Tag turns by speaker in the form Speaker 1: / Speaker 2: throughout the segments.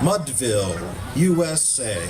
Speaker 1: Mudville, USA.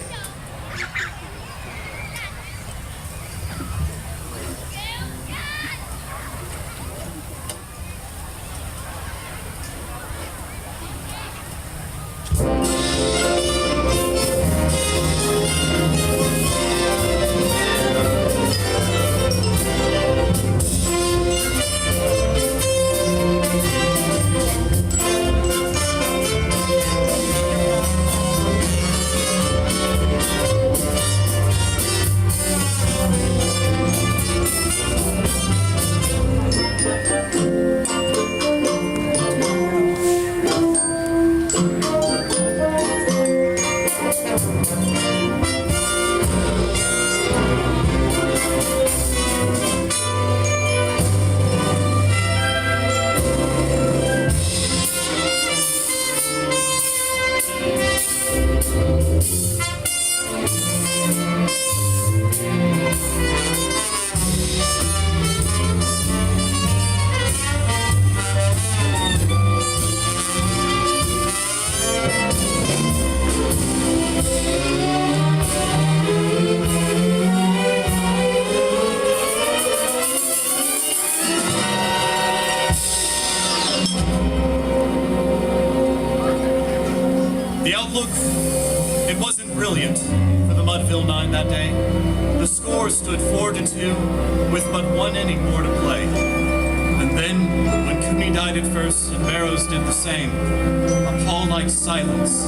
Speaker 2: The outlook, it wasn't brilliant for the Mudville Nine that day. The score stood 4-2 with but one inning more to play. And then, when Cooney died at first and Barrows did the same, a pall-like silence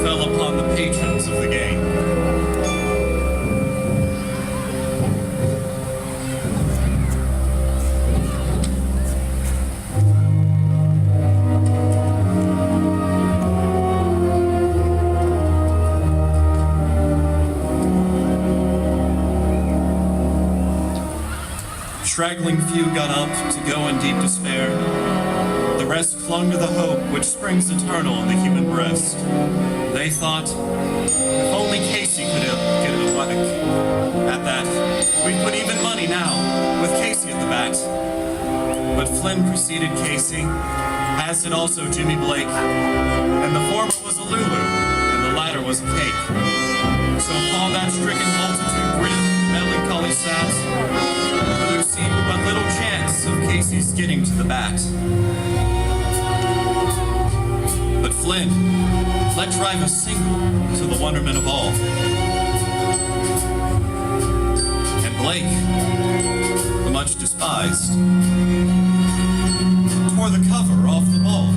Speaker 2: fell upon the patrons of the game. Straggling few got up to go in deep despair. The rest clung to the hope which springs eternal in the human breast. They thought, if only Casey could get it a whack at that, we'd put even money now, with Casey at the bat. But Flynn preceded Casey, as did also Jimmy Blake, and the former was a Lulu, and the latter was a cake. So upon that stricken multitude gritted, melancholy sat, there seemed but little chance of Casey's getting to the bat. But Flynn let drive a single to the wonderment of all. And Blake, the much despised, tore the cover off the ball.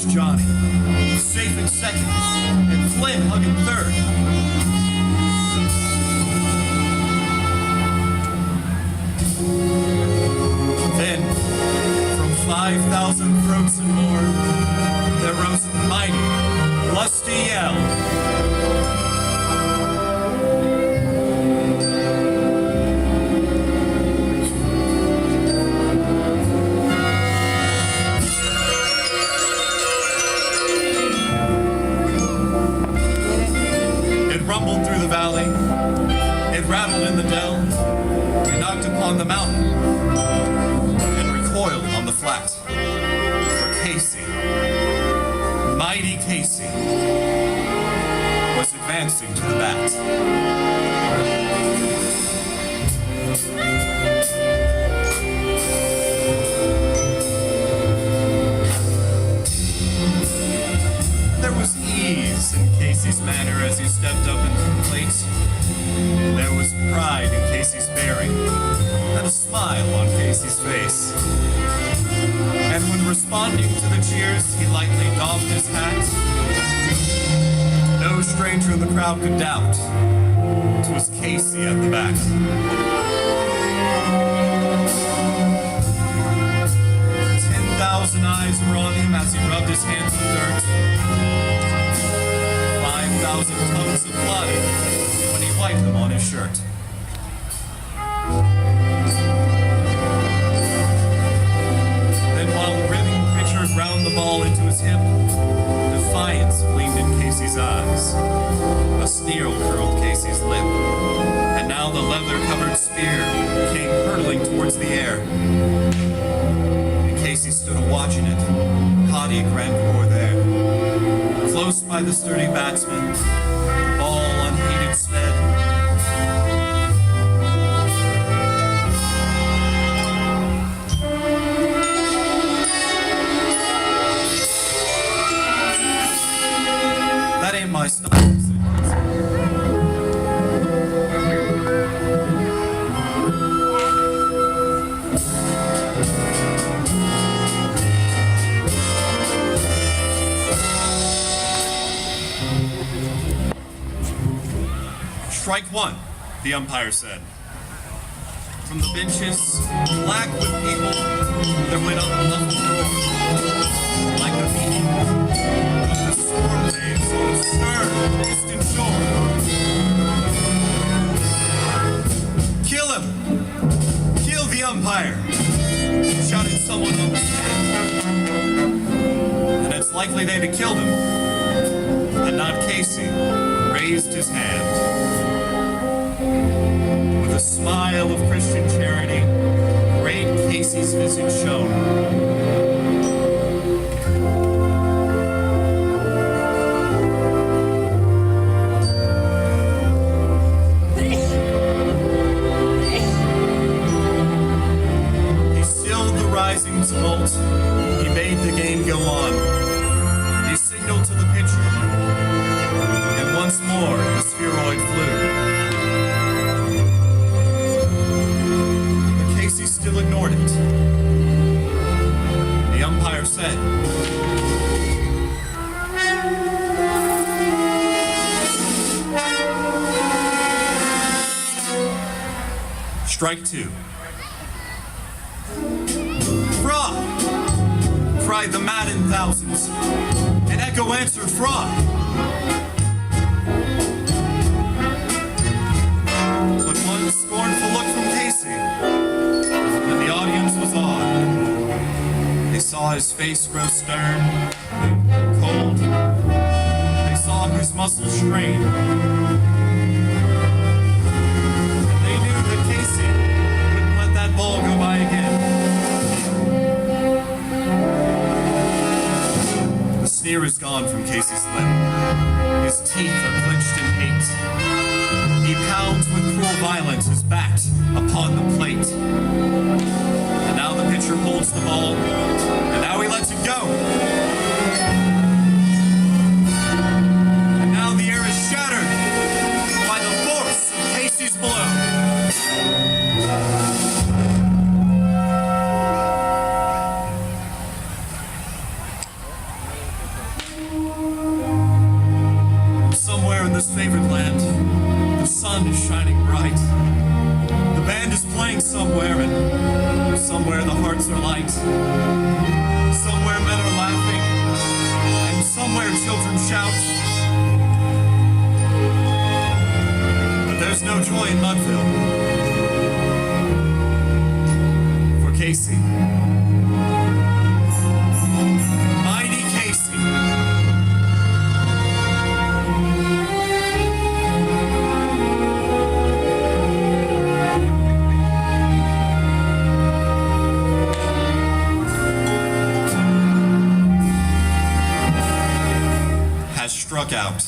Speaker 2: Johnny, safe in second, and Flynn hugging third. Then, from 5,000 throats and more, there rose a mighty, lusty yell. Rumbled through the valley, it rattled in the dell, it knocked upon the mountain, and recoiled on the flat. For Casey, mighty Casey, was advancing to the bat. There was ease in Casey's manner as he stepped up into the plate. There was pride in Casey's bearing, and a smile on Casey's face. And when responding to the cheers, he lightly doffed his hat. No stranger in the crowd could doubt it was Casey at the bat. 10,000 5,000 eyes were on him as he rubbed his hands in dirt. 5,000 tons of blood when he wiped them on his shirt. Then while the ribbing pitcher ground the ball into his hip, defiance gleamed in Casey's eyes. A sneer curled Casey's lip, and now the leather-covered spear came hurtling towards the air. And Casey stood watching it, haughty grandeur there. Close by the sturdy batsman, the ball unheeded sped. That ain't my style. Strike one, the umpire said. From the benches, black with people, there went up a muffled roar. Like a beating of the storm waves on a stern, distant shore. Kill him! Kill the umpire! Shouted someone on the stand. And it's likely they'd have killed him had not Casey raised his hand. With a smile of Christian charity, great Casey's visage shone. He stilled the rising tumult. He bade the game go on. He signaled to the pitcher, and once more the spheroid flew. Still ignored it. The umpire said, "Strike two." "Fraud!" cried the maddened thousands. An echo answered, "Fraud!" But one scornful look from Casey, the audience was awed. They saw his face grow stern, cold. They saw his muscles strain. And they knew that Casey wouldn't let that ball go by again. The sneer is gone from Casey's lip. His teeth are clenched in hate. He pounds with cruel violence his bat upon the plate. And now the pitcher holds the ball, and now he lets it go. And now the air is shattered by the force of Casey's blow. Somewhere in this favored land, the sun is shining bright. The band is playing somewhere, and somewhere the hearts are light. Somewhere men are laughing, and somewhere children shout. But there's no joy in Mudville for Casey. Mighty Casey. Struck out.